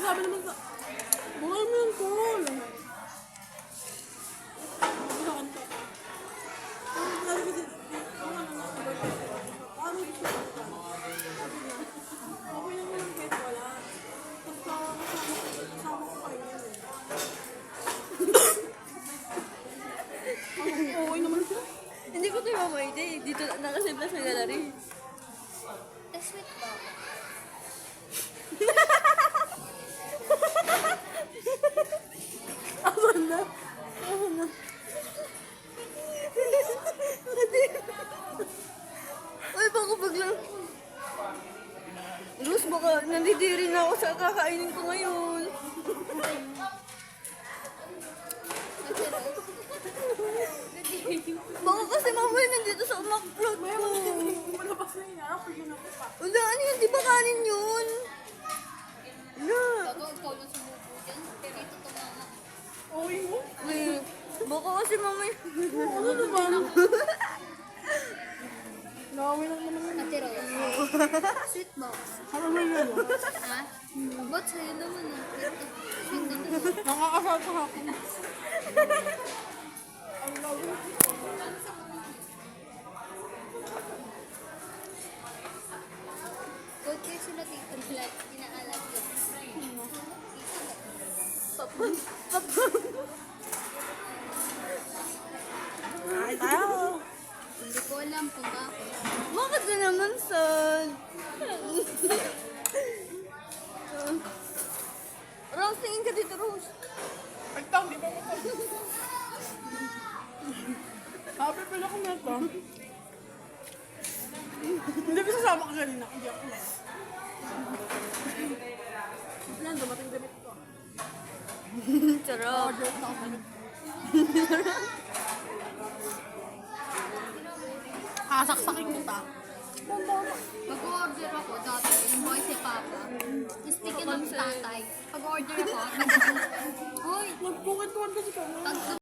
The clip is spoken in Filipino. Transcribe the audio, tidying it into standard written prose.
Sabi naman sa... Bukay mo yung call. Okay naman siya. Hindi ko tayo mamay dito nakasave lang sa gallery. Sweet ba? Asan na? Asan na? Ay, baka biglang... Luz, baka nandidiri na ako sa kakainin ko ngayon. Baka kasi mamaya nandito sa umak-vlog ko. Malabas na yun. Ako yun ako pa. Wala, ano yun? Di ba kanin yun? Wala. Bago ikaw na sumubo dyan, pero ito tumama. Okay mo? Eh, baka kasi mamaya... Ano naman? Nakawin lang naman yun. Ate Rose. Sweet box. Ano na yun? Ha? Ba't sa'yo naman ah? Sweet naman. Nakakasal pa ako. Ang gawin. Good kayo sila dito. Lahat inaalag yun. Ay, tayo. Hindi ko alam kung bakit. Bakit na naman, son? Rose, tingin ka dito, Rose. Ay, tao, di ba mo ito? Sabi pala ko na ito. Hindi ko sasama ka kanina. Hindi ako na. Yan, dumating damit ko. Sarap. Order na ako. Kasaksakin kita. Mag-order ako dati, yung boy si Papa. Speaking of tatay, pag-order ako, uy, Nagpungan-tuwan kasi kami. pag